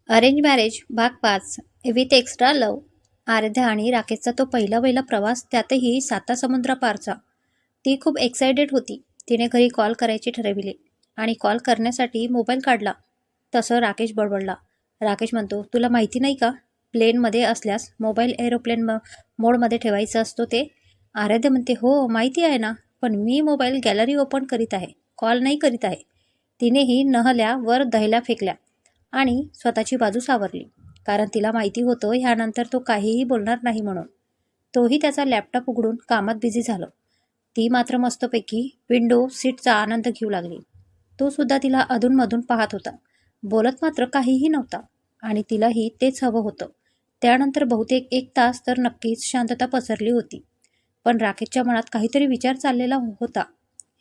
Arrange marriage भाग 5 with extra लव. आराध्या आणि राकेशचा तो पहिला प्रवास, त्यातही साता समुद्रापारचा. ती खूप एक्सायटेड होती. तिने घरी कॉल करायचे ठरविले आणि कॉल करण्यासाठी मोबाईल काढला. तसं राकेश बडबडला. राकेश म्हणतो, तुला माहिती नाही का, प्लेनमध्ये असल्यास मोबाईल एरोप्लेन मोडमध्ये ठेवायचा असतो ते. आराध्या म्हणते, हो माहिती आहे ना, पण मी मोबाईल गॅलरी ओपन करीत आहे, कॉल नाही करीत आहे. तिनेही नहल्या वर दह्या फेकल्या आणि स्वतःची बाजू सावरली, कारण तिला माहिती होतं ह्यानंतर तो काहीही बोलणार नाही म्हणून. तोही त्याचा लॅपटॉप उघडून कामात बिझी झालं. ती मात्र मस्तपैकी विंडो सीटचा आनंद घेऊ लागली. तो सुद्धा तिला अधूनमधून पाहत होता, बोलत मात्र काहीही नव्हता. आणि तिलाही तेच हवं होतं. त्यानंतर बहुतेक 1 तास तर नक्कीच शांतता पसरली होती. पण राकेशच्या मनात काहीतरी विचार चाललेला होता,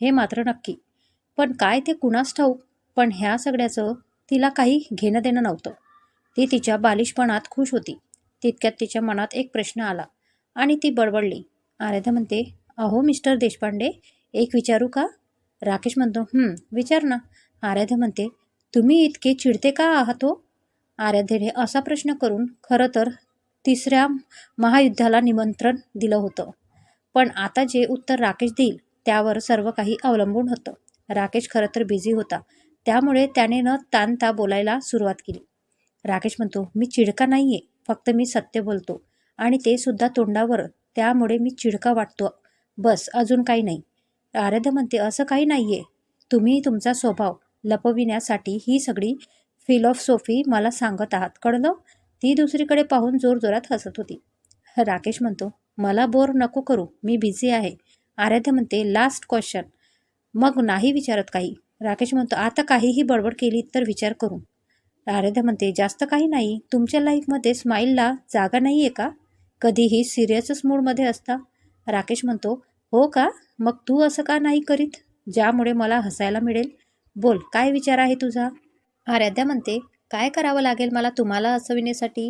हे मात्र नक्की. पण काय ते कुणास ठाऊक. पण ह्या सगळ्याचं तिला काही घेणं देणं नव्हतं. ती तिच्या बालिशपणात खुश होती. तितक्यात तिच्या मनात एक प्रश्न आला आणि ती बडबडली. आराध्या म्हणते, अहो मिस्टर देशपांडे, एक विचारू का? राकेश म्हणतो, विचार ना. आराध्या म्हणते, तुम्ही इतके चिडते का आहात हो? आराध्येने असा प्रश्न करून खरं तर 3ऱ्या महायुद्धाला निमंत्रण दिलं होतं. पण आता जे उत्तर राकेश देईल त्यावर सर्व काही अवलंबून होतं. राकेश खरं तर बिझी होता, त्यामुळे त्याने न ताणता बोलायला सुरुवात केली. राकेश म्हणतो, मी चिडका नाहीये, फक्त मी सत्य बोलतो आणि ते सुद्धा तोंडावर, त्यामुळे मी चिडका वाटतो, बस, अजून काही नाही. आराध्य म्हणते, असं काही नाहीये. तुम्ही तुमचा स्वभाव लपविण्यासाठी ही सगळी फिलॉसॉफी मला सांगत आहात, कळलं? ती दुसरीकडे पाहून जोरजोरात हसत होती. राकेश म्हणतो, मला बोर नको करू, मी बिझी आहे. आराध्य म्हणते, लास्ट क्वेश्चन, मग नाही विचारत काही. राकेश म्हणतो, आता काहीही बडबड केली तर विचार करू. आराध्या म्हणते, जास्त काही नाही. तुमच्या लाईफमध्ये स्माईलला जागा नाही आहे का? कधीही सिरियसच मूडमध्ये असता. राकेश म्हणतो, हो का? मग तू असं का नाही करीत, ज्यामुळे मला हसायला मिळेल? बोल, काय विचार आहे तुझा? आराध्या म्हणते, काय करावं लागेल मला तुम्हाला हसविण्यासाठी?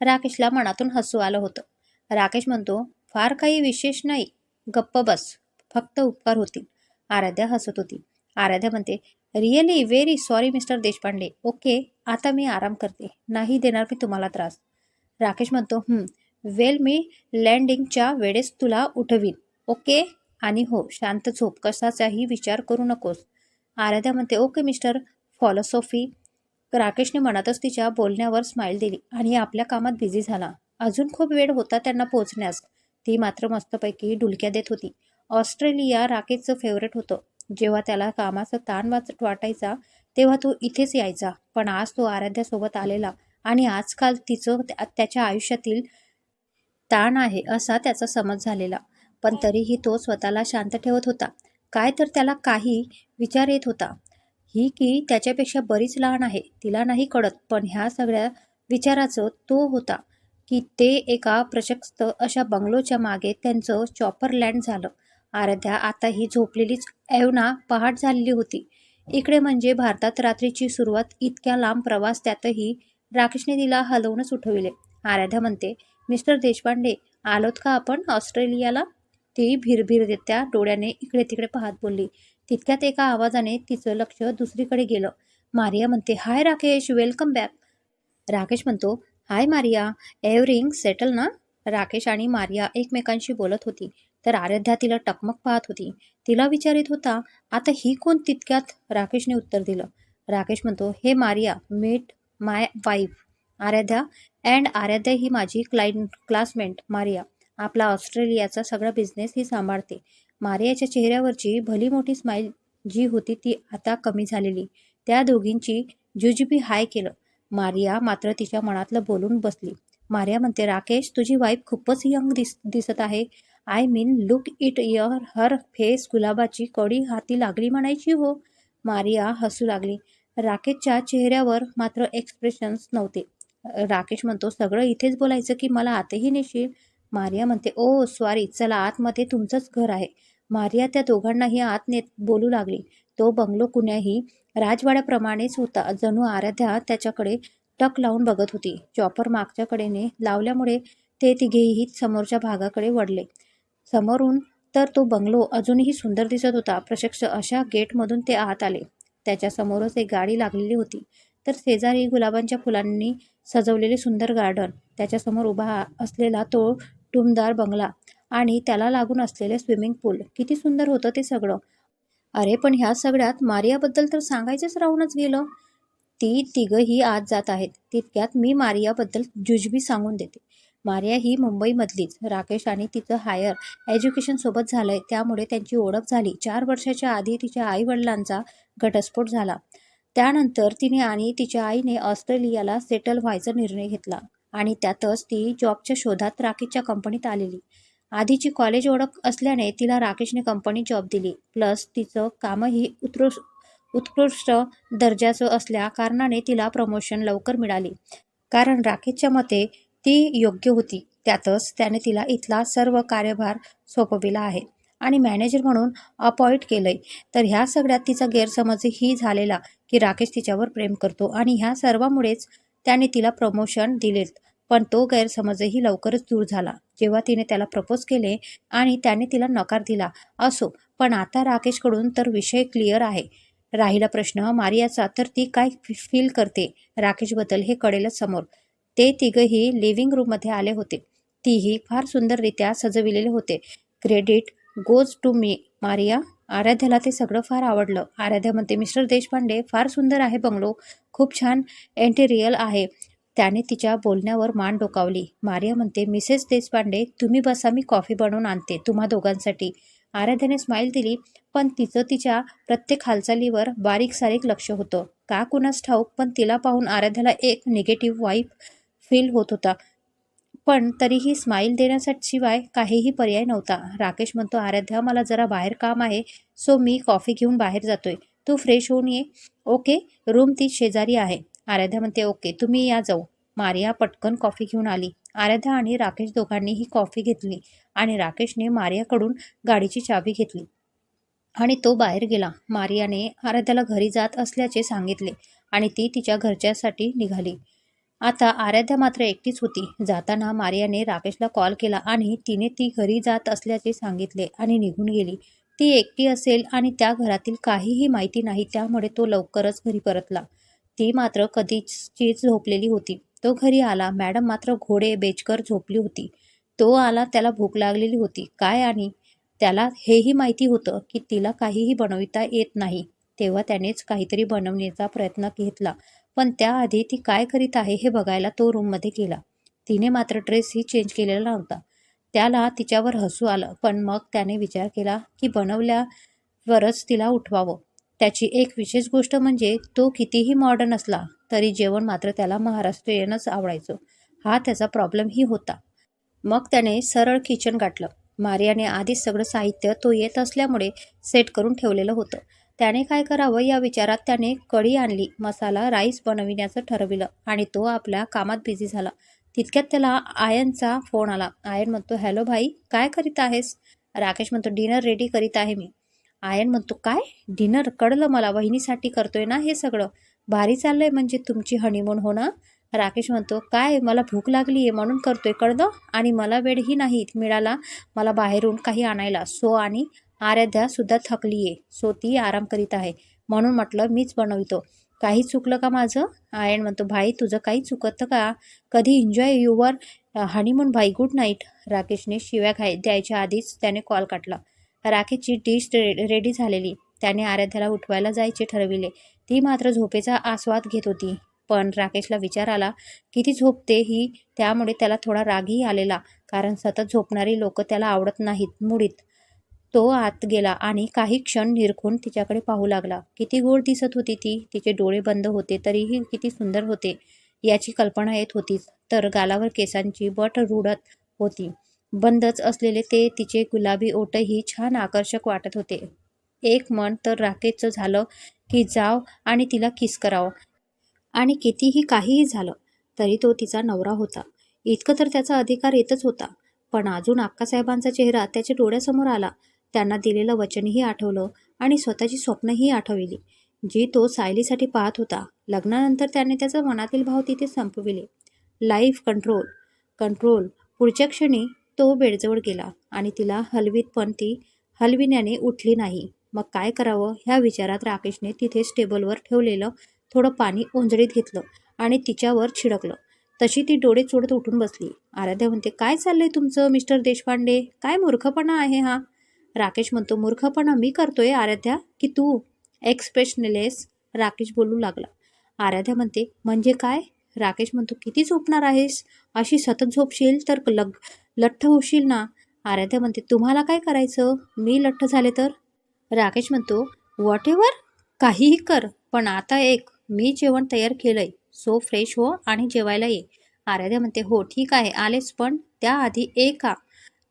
राकेशला मनातून हसू आलं होतं. राकेश म्हणतो, फार काही विशेष नाही, गप्प बस, फक्त उपकार होतील. आराध्या हसत होती. आराध्या म्हणते, really very sorry mister Deshpande. Okay, आता मी आराम करते, नाही देणार मी तुम्हाला त्रास. राकेश म्हणतो, वेल, मी लँडिंगच्या वेळेस तुला उठवीन, ओके? आणि हो, शांत झोप, कशाचाही विचार करू नकोस. आराध्या म्हणते, ओके मिस्टर फॉलोसॉफी. राकेशने मनातच तिच्या बोलण्यावर स्माईल दिली आणि आपल्या कामात बिझी झाला. अजून खूप वेळ होता त्यांना पोहोचण्यास. ती मात्र मस्तपैकी डुलक्या देत होती. ऑस्ट्रेलिया राकेशचं फेवरेट होतं. जेव्हा त्याला कामाचा ताण वाटायचा तेव्हा तो इथेच यायचा. पण आज तो आराध्यासोबत आलेला आणि आजकाल तिचं त्याच्या आयुष्यातील ताण आहे असा त्याचा समज झालेला. पण तरीही तो स्वतःला शांत ठेवत होता. काय तर त्याला काही विचार येत होता. ही की त्याच्यापेक्षा बरीच लहान आहे, तिला नाही कळत. पण ह्या सगळ्या विचाराचं तो होता की ते एका प्रशस्त अशा बंगलोच्या मागे त्यांचं चॉपर लँड झालं. आराध्या आता ही झोपलेलीच ऐवना पहाट झालेली होती. इकडे म्हणजे भारतात रात्रीची सुरुवात, इतक्या लांब प्रवास, त्यातही राकेशने तिला हलवूनच उठविले. आराध्या म्हणते, मिस्टर देशपांडे, आलोत का आपण ऑस्ट्रेलियाला? ती भिरभिरत्या डोळ्याने इकडे तिकडे पाहत बोलली. तितक्यात एका आवाजाने तिचं लक्ष दुसरीकडे गेलं. मारिया म्हणते, हाय राकेश, वेलकम बॅक. राकेश म्हणतो, हाय मारिया, एव्हरिंग सेटल ना? राकेश आणि मारिया एकमेकांशी बोलत होती, तर आराध्या तिला टकमक पाहत होती. तिला विचारित होता, आता ही कोण? तितक्यात राकेशने उत्तर दिलं. राकेश म्हणतो, hey Maria, meet my wife Aaradhya, and Aaradhya ही माझी क्लासमेट मारिया. आपला ऑस्ट्रेलियाचा सगळा बिझनेस ही सांभाळते. मारियाच्या चेहऱ्यावरची भली मोठी स्माईल जी होती ती आता कमी झालेली. त्या दोघींची जुजबी हाय केलं. मारिया मात्र तिच्या मनातलं बोलून बसली. मारिया म्हणते, राकेश, तुझी वाईफ खूपच यंग दिसत आहे. I mean, look it your her face, गुलाबाची कडी हाती लागली म्हणायची हो. मारिया हसू लागली. राकेशच्या चेहऱ्यावर मात्र एक्सप्रेशन्स नव्हते. राकेश म्हणतो, सगळं इथेच बोलायचं की मला आतही नेशील? मारिया म्हणते, ओ सॉरी, चला आतमध्ये, तुमचंच घर आहे. मारिया त्या दोघांनाही आत नेत बोलू लागली. तो बंगलो कुण्याही राजवाड्याप्रमाणेच होता. जणू आराध्या त्याच्याकडे टक लावून बघत होती. चॉपर मागच्या कडेने लावल्यामुळे ते तिघेही समोरच्या भागाकडे वळले. समोरून तर तो बंगलो अजूनही सुंदर दिसत होता. प्रशस्त अशा गेटमधून ते आत आले. त्याच्या समोरच एक गाडी लागलेली होती. तर शेजारी गुलाबांच्या फुलांनी सजवलेले सुंदर गार्डन, त्याच्यासमोर उभा असलेला तो टुमदार बंगला आणि त्याला लागून असलेले स्विमिंग पूल. किती सुंदर होतं ते सगळं. अरे पण ह्या सगळ्यात मारियाबद्दल तर सांगायचंच राहूनच गेलं. ती तिघंही आत जात आहेत. तितक्यात मी मारियाबद्दल जुजबी सांगून देते. मारिया ही मुंबईमधलीच. राकेश आणि तिचं हायर एज्युकेशन सोबत झालंय, त्यामुळे त्यांची ओळख झाली. 4 वर्षाच्या आधी तिच्या आई-वडिलांचा घटस्फोट झाला. त्यानंतर तिने आणि तिच्या आईने ऑस्ट्रेलियाला सेटल व्हायचा निर्णय घेतला आणि त्यातच ती जॉबच्या शोधात राकेशच्या कंपनीत आलेली. आधीची कॉलेज ओळख असल्याने तिला राकेशने कंपनीत जॉब दिली. प्लस तिचं कामही उत्कृष्ट दर्जाचं असल्या कारणाने तिला प्रमोशन लवकर मिळाली. कारण राकेशच्या मते ती योग्य होती. त्यातच त्याने तिला इथला सर्व कार्यभार सोपविला आहे आणि मॅनेजर म्हणून अपॉइंट केलंय. तर ह्या सगळ्यात तिचा गैरसमजही झालेला की राकेश तिच्यावर प्रेम करतो आणि ह्या सर्वामुळेच त्याने तिला प्रमोशन दिलेत. पण तो गैरसमजही लवकरच दूर झाला जेव्हा तिने त्याला प्रपोज केले आणि त्याने तिला नकार दिला. असो, पण आता राकेशकडून तर विषय क्लिअर आहे. राहिला प्रश्न मारियाचा, तर ती काय फील करते राकेशबद्दल हे कळेलच समोर. ते तिघंही लिव्हिंग रूममध्ये आले होते. तीही फार सुंदररित्या सजविलेले होते. Credit goes to me Maria. आराध्याला ते सगळं फार आवडलं. आराध्या म्हणते, मिस्टर देशपांडे, फार सुंदर आहे बंगलो, खूप छान इंटेरियर आहे. त्याने तिच्या बोलण्यावर मान डोकावली. मारिया म्हणते, मिसेस देशपांडे तुम्ही बसा, मी कॉफी बनवून आणते तुम्हा दोघांसाठी. आराध्याने स्माईल दिली, पण तिचं तिच्या प्रत्येक हालचालीवर बारीक सारीक लक्ष होतं. का कुणास ठाऊक, पण तिला पाहून आराध्याला एक निगेटिव्ह वाईब फील होत होता. पण तरीही स्माईल देण्याशिवाय काहीही पर्याय नव्हता. राकेश म्हणतो, आराध्या मला जरा बाहेर काम आहे, सो मी कॉफी घेऊन बाहेर जातोय. तू फ्रेश होऊन ये. ओके, रूम ती शेजारी आहे. आराध्या म्हणते, ओके तुम्ही या जाऊ. मारिया पटकन कॉफी घेऊन आली. आराध्या आणि राकेश दोघांनीही कॉफी घेतली आणि राकेशने मारियाकडून गाडीची चावी घेतली आणि तो बाहेर गेला. मारियाने आराध्याला घरी जात असल्याचे सांगितले आणि ती तिच्या घरच्यासाठी निघाली. आता आराध्या मात्र एकटीच होती. जाताना मारियाने राकेशला कॉल केला आणि तिने ती घरी जात असल्याचे सांगितले आणि निघून गेली. ती एकटी असेल आणि त्या घरातील काहीही माहिती नाही, त्यामुळे तो लवकरच घरी परतला. ती मात्र कधीचीच झोपलेली होती. तो घरी आला. मॅडम मात्र घोडे बेचकर झोपली होती. तो आला, त्याला भूक लागलेली होती काय, आणि त्याला हेही माहिती होतं की तिला काहीही बनविता येत नाही. तेव्हा त्यानेच काहीतरी बनवण्याचा प्रयत्न घेतला, पण त्याआधी ती काय करीत आहे हे बघायला तो रूममध्ये गेला. तिने मात्र ड्रेसही चेंज केलेला नव्हता. त्याला तिच्यावर हसू आलं, पण मग त्याने विचार केला की बनवल्यावरच तिला उठवावं. त्याची एक विशेष गोष्ट म्हणजे तो कितीही मॉडर्न असला तरी जेवण मात्र त्याला महाराष्ट्रीयनच आवडायचं. हा त्याचा प्रॉब्लेमही होता. मग त्याने सरळ किचन गाठलं. मारियाने आधीच सगळं साहित्य तो येत असल्यामुळे सेट करून ठेवलेलं होतं. त्याने काय करावं या विचारात त्याने कढी आणली. मसाला राईस बनविण्याचं ठरविलं आणि तो आपल्या कामात बिझी झाला. तितक्यात त्याला आयनचा फोन आला. आयन म्हणतो, हॅलो भाई, काय करीत आहेस? राकेश म्हणतो, डिनर रेडी करीत आहे मी. आयन म्हणतो, काय डिनर? कळलं मला, वहिनीसाठी करतोय ना हे सगळं? भारी चाललंय म्हणजे तुमची हनीमून हो ना? राकेश म्हणतो, काय मला भूक लागली आहे म्हणून करतोय, कळलं? आणि मला वेळही नाही मिळाला मला बाहेरून काही आणायला. सो आणि आराध्या सुद्धा थकली आहे, सो ती आराम करीत आहे, म्हणून म्हटलं मीच बनवितो. काही चुकलं का माझं? आयन म्हणतो, भाई तुझं काही चुकतं का? कधी एन्जॉय युअर हनीमून भाई, गुड नाईट. राकेशने शिव्या द्यायच्या आधीच त्याने कॉल काढला. राकेशची डिश रेडी झालेली. त्याने आराध्याला उठवायला जायचे ठरविले. ती मात्र झोपेचा आस्वाद घेत होती. पण राकेशला विचार आला किती झोपते ही, त्यामुळे त्याला थोडा रागही आलेला, कारण सतत झोपणारी लोक त्याला आवडत नाहीत मुळीत. तो आत गेला आणि काही क्षण निरखून तिच्याकडे पाहू लागला. किती गोड दिसत होती ती. तिचे डोळे बंद होते तरीही किती सुंदर होते याची कल्पना येत होतीच. तर गालावर केसांची बट रुळत होती. बंदच असलेले ते तिचे गुलाबी ओठही छान आकर्षक वाटत होते. एक मन तर राकेशचं झालं की जाव आणि तिला किस करावं. आणि कितीही काहीही झालं तरी तो तिचा नवरा होता, इतकं तर त्याचा अधिकार येतच होता. पण अजून अक्कासाहेबांचा चेहरा त्याच्या डोळ्यासमोर आला. त्यांना दिलेलं वचनही आठवलं आणि स्वतःची स्वप्नही आठवली, जी तो सायलीसाठी पाहत होता. लग्नानंतर त्याने त्याचा मनातील भाव तिथे संपविले. Life control control. पुढच्या क्षणी तो बेडजवळ गेला आणि तिला हलवीत, पण ती हलविण्याने उठली नाही. मग काय करावं ह्या विचारात राकेशने तिथेच टेबलवर ठेवलेलं थोडं पाणी ओंजळीत घेतलं आणि तिच्यावर छिडकलं. तशी ती डोळे चोळत उठून बसली. आराध्या म्हणते, काय चाललंय तुमचं मिस्टर देशपांडे? काय मूर्खपणा आहे हा? राकेश म्हणतो, मूर्खपणा मी करतोय आराध्या की तू? एक्सप्रेशनलेस राकेश बोलू लागला. आराध्या म्हणते, म्हणजे काय? राकेश म्हणतो, किती झोपणार आहेस? अशी सतत झोपशील तर लठ्ठ होशील ना. आराध्या म्हणते, तुम्हाला काय करायचं? मी लठ्ठ झाले तर? राकेश म्हणतो, व्हॉट एव्हर, काहीही कर, पण आता मी जेवण तयार केलंय, सो फ्रेश हो आणि जेवायला ये. आराध्या म्हणते, हो ठीक आहे आलेच, पण त्याआधी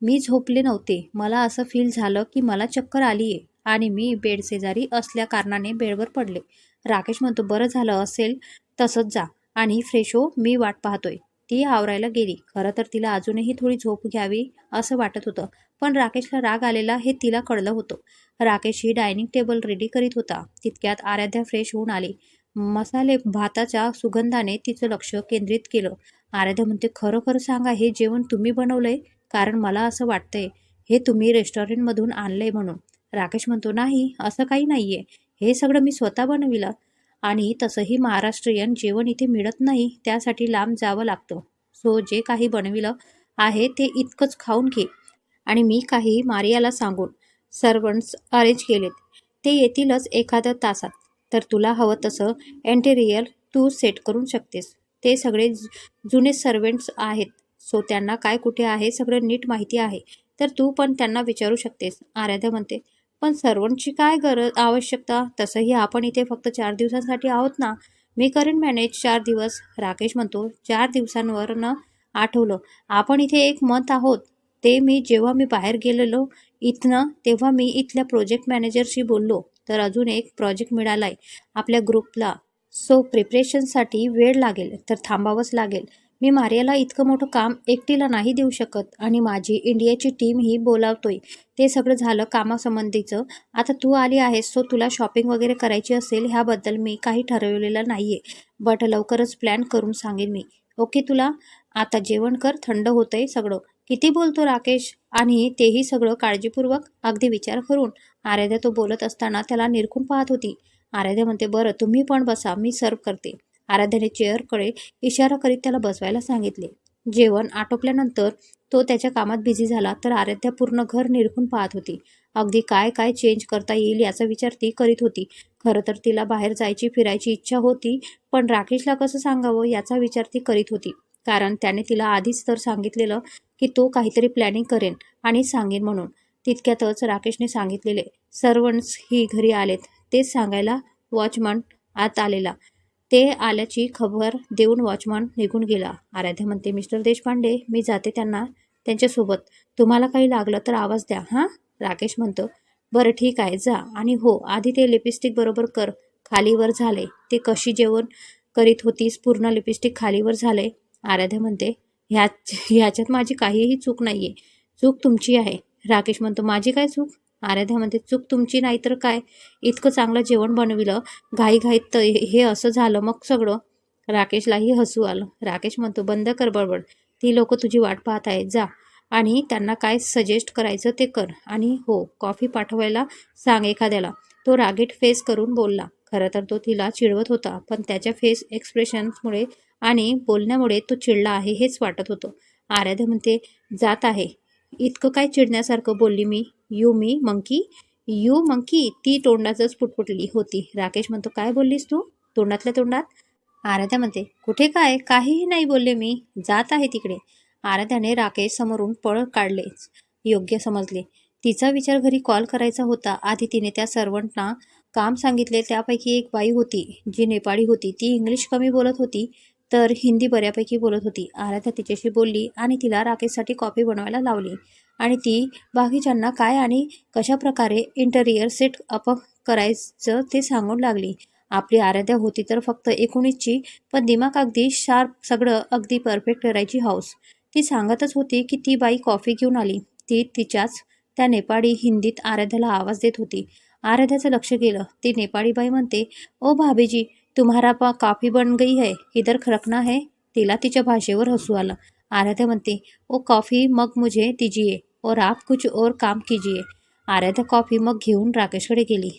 मी झोपले नव्हते. मला असं फील झालं की मला चक्कर आलीये आणि मी बेड शेजारी असल्या कारणाने बेडवर पडले. राकेश म्हणतो, बरं झालं असेल तसंच जा आणि फ्रेश हो, मी वाट पाहतोय. ती आवरायला गेली. खरं तर तिला अजूनही थोडी झोप घ्यावी असं वाटत होतं, पण राकेशला राग आलेला हे तिला कळलं होतं. राकेशही डायनिंग टेबल रेडी करीत होता. तितक्यात आराध्या फ्रेश होऊन आली. मसाले भाताच्या सुगंधाने तिचं लक्ष केंद्रित केलं. आराध्या म्हणते, खरं खरं सांगा, हे जेवण तुम्ही बनवलंय? कारण मला असं वाटतंय हे तुम्ही रेस्टॉरंटमधून आणलंय म्हणून. राकेश म्हणतो, नाही, असं काही नाहीये, हे सगळं मी स्वतः बनविलं. आणि तसंही महाराष्ट्रीयन जेवण इथे मिळत नाही, त्यासाठी लांब जावं लागतं. सो जे काही बनविलं आहे ते इतकंच खाऊन घे. आणि मी काही मारियाला सांगून सर्वंट्स अरेंज केलेत, ते येतीलच एखाद्या तासात. तर तुला हवं तसं इंटेरियर तू सेट करू शकतेस. ते सगळे जुने सर्वंट्स आहेत, सो त्यांना काय कुठे आहे सगळं नीट माहिती आहे. तर तू पण त्यांना विचारू शकतेस. आराध्या म्हणते, पण सर्वंटची काय आवश्यकता? तसंही आपण इथे फक्त 4 दिवसांसाठी आहोत ना. मी करेन मॅनेज 4 दिवस. राकेश म्हणतो, 4 दिवसांवरनं आठवलं, आपण इथे 1 मंथ आहोत. जेव्हा मी बाहेर गेलेलो इथनं, तेव्हा मी इथल्या प्रोजेक्ट मॅनेजरशी बोललो, तर अजून एक प्रोजेक्ट मिळालाय आपल्या ग्रुपला. सो प्रिपरेशनसाठी वेळ लागेल, तर थांबावंच लागेल. मी मारियाला इतकं मोठं काम एकटीला नाही देऊ शकत आणि माझी इंडियाची टीमही बोलावतोय. ते सगळं झालं कामासंबंधीचं. आता तू आली आहेस, सो तुला शॉपिंग वगैरे करायची असेल, ह्याबद्दल मी काही ठरवलेलं नाहीये, बट लवकरच प्लॅन करून सांगेन मी. ओके तुला? आता जेवण कर, थंड होतंय सगळं. किती बोलतो राकेश, आणि तेही सगळं काळजीपूर्वक, अगदी विचार करून. आराध्या तो बोलत असताना त्याला निरखून पाहत होती. आराध्या म्हणते, बरं तुम्ही पण बसा, मी सर्व करते. आराध्याने चेअरकडे इशारा करीत त्याला बसवायला सांगितले. जेवण आटोपल्यानंतर तो त्याच्या कामात बिझी झाला, तर आराध्या पूर्ण घर निरखून पाहत होती. अगदी काय काय चेंज करता येईल याचा विचार ती करीत होती. खरं तर तिला बाहेर फिरायची इच्छा होती, पण राकेशला कसं सांगावं याचा विचार ती करीत होती. कारण त्याने तिला आधीच तर सांगितलेलं की तो काहीतरी प्लॅनिंग करेन आणि सांगेन म्हणून. तितक्यातच राकेशने सांगितलेले सर्वंट्स ही घरी आलेत, तेच सांगायला वॉचमन आत आलेला. ते आल्याची खबर देऊन वॉचमन निघून गेला. आराध्या म्हणते, मिस्टर देशपांडे, मी जाते त्यांच्यासोबत. तुम्हाला काही लागलं तर आवाज द्या हां. राकेश म्हणतो, बरं ठीक आहे, जा. आणि हो, आधी ते लिपस्टिक बरोबर कर, खालीवर झाले. ते कशी जेवण करीत होतीस, पूर्ण लिपस्टिक खालीवर झाले. आराध्या म्हणते, ह्याच्यात माझी काहीही चूक नाहीये, चूक तुमची आहे. राकेश म्हणतो, माझी काय चूक? आराध्या म्हणते, चूक तुमची नाही तर काय, इतकं चांगलं जेवण बनविलं, घाईघाईत हे असं झालं मग सगळं. राकेशलाही हसू आलं. राकेश म्हणतो, बंद कर बडबड, ती लोक तुझी वाट पाहत आहेत, जा आणि त्यांना काय सजेस्ट करायचं ते कर. आणि हो, कॉफी पाठवायला सांग एखाद्याला. तो रागीट फेस करून बोलला. खरं तर तो तिला चिडवत होता, पण त्याच्या फेस एक्सप्रेशन्समुळे आणि बोलण्यामुळे तो चिडला आहे हेच वाटत होतं. आराध्या म्हणते, जात आहे, इतकं काय चिडण्यासारखं बोलली मी? यू मंकी, ती तोंडाचंच पुटपुटली होती. राकेश म्हणतो, काय बोललीस तू तोंडातल्या तोंडात? आराध्या म्हणते, कुठे काय, काहीही नाही बोलले मी, जात आहे तिकडे. आराध्याने राकेश समोरून पळ काढलेच योग्य समजले. तिचा विचार घरी कॉल करायचा होता. आधी तिने त्या सर्वंटना काम सांगितले. त्यापैकी एक बाई होती जी नेपाळी होती. ती इंग्लिश कमी बोलत होती, तर हिंदी बऱ्यापैकी बोलत होती. आराध्या तिच्याशी बोलली आणि तिला राकेशसाठी कॉफी बनवायला लावली. आणि ती बाकीच्यांना काय आणि कशा प्रकारे इंटेरियर सेट अप करायचं ते सांगून लागली. आपली आराध्या होती तर फक्त 19ची, पण दिमाग अगदी शार्प, सगळं अगदी परफेक्ट करायची हौस. ती सांगतच होती की ती बाई कॉफी घेऊन आली. ती तिच्याच त्या नेपाळी हिंदीत आराध्याला आवाज देत होती. आराध्याचं लक्ष गेलं. ती नेपाळी बाई म्हणते, ओ भाभीजी, तुम्हारा कॉफी बन गई है, इधर खरकना है. तिला तिच्या भाषेवर हसू आलं. आराध्या म्हणते, ओ कॉफी मग मुझे दीजिए और आप कुछ और काम कीजिए. आराध्या कॉफी मग घेऊन राकेशकडे गेली.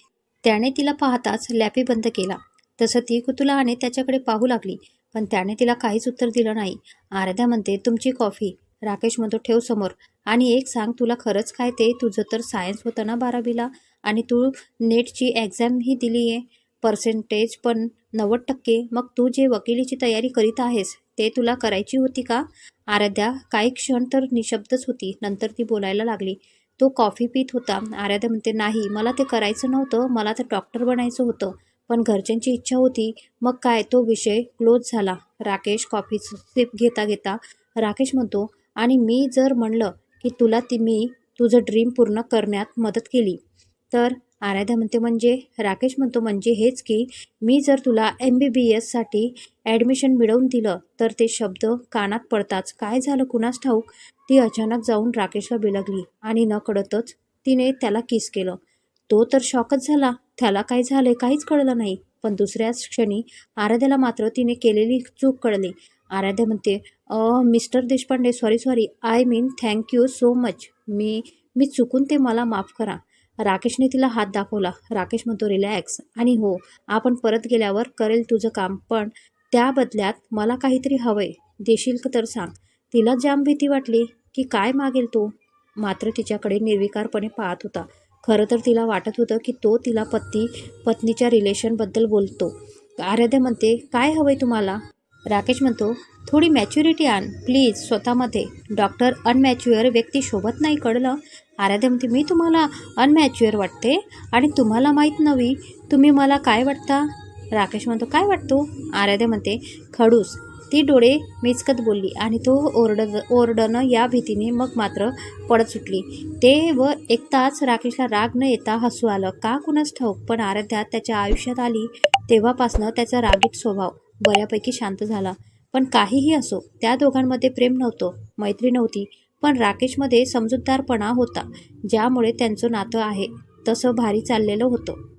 त्याने तिला पाहताच लॅपी बंद केला. तसं ती कुतूहलाने त्याच्याकडे पाहू लागली, पण त्याने तिला काहीच उत्तर दिलं नाही. आराध्या म्हणते, तुमची कॉफी. राकेश म्हणतो, ठेव समोर. आणि एक सांग, तुला खरंच काय ते तुझं तर सायन्स होतं ना 12वीला, आणि तू नेटची एक्झामही दिली आहे, पर्सेंटेज पण 90%. मग तू जे वकिलीची तयारी करीत आहेस ते तुला करायची होती का? आराध्या काही क्षण तर निशब्दच होती. नंतर ती बोलायला लागली. तो कॉफी पित होता. आराध्या म्हणते, नाही, मला ते करायचं नव्हतं, मला तर डॉक्टर बनायचं होतं, पण घरच्यांची इच्छा होती. मग काय, तो विषय क्लोज झाला. राकेश कॉफीचं सिप घेता घेता राकेश म्हणतो, आणि मी जर म्हणलं की तुला मी तुझं ड्रीम पूर्ण करण्यात मदत केली तर? आराध्या म्हणते, म्हणजे? राकेश म्हणतो, म्हणजे हेच की मी जर तुला MBBSसाठी ॲडमिशन मिळवून दिलं तर. ते शब्द कानात पडताच काय झालं कुणास ठाऊक, ती अचानक जाऊन राकेशला बिलगली आणि नकळतच तिने त्याला किस केलं. तो तर शॉकच झाला. त्याला काय झाले काहीच कळलं नाही. पण दुसऱ्याच क्षणी आराध्याला मात्र तिने केलेली चूक कळली. आराध्या म्हणते, mister Deshpande, sorry sorry, I mean thank you so much. मी मी चुकून, ते मला माफ करा. राकेशने तिला हात दाखवला. राकेश म्हणतो, रिलॅक्स. आणि हो, आपण परत गेल्यावर करेल तुझं काम, पण त्या बदल्यात मला काहीतरी हवंय. देशील तर सांग. तिला जाम भीती वाटली की काय मागेल तो. मात्र तिच्याकडे निर्विकारपणे पाहत होता. खरं तर तिला वाटत होतं की तो तिला पत्नीच्या रिलेशनबद्दल बोलतो. आराध्या म्हणते, काय हवंय तुम्हाला? राकेश म्हणतो, थोडी मॅच्युरिटी आण प्लीज स्वतःमध्ये. डॉक्टर अनमॅच्युअर व्यक्ती शोभत नाही, कळलं? आराध्या म्हणते, मी तुम्हाला अनमॅच्युअर वाटते आणि तुम्हाला माहीत नव्हे तुम्ही मला काय वाटता? राकेश म्हणतो, काय वाटतो? आराध्या म्हणते, खडूस. ती डोळे मिचकत बोलली आणि तो ओरडणं या भीतीने मग मात्र पडत सुटली. ते व एकताच राकेशला राग न येता हसू आलं. का कुणास ठाऊक, पण आराध्या त्याच्या आयुष्यात आली तेव्हापासनं त्याचा रागीट स्वभाव बऱ्यापैकी शांत झाला. पण काहीही असो, त्या दोघांमध्ये प्रेम नव्हतं, मैत्री नव्हती, पण राकेशमध्ये समजूतदारपणा होता, ज्यामुळे त्यांचं नातं आहे तसं भारी चाललेलं होतं.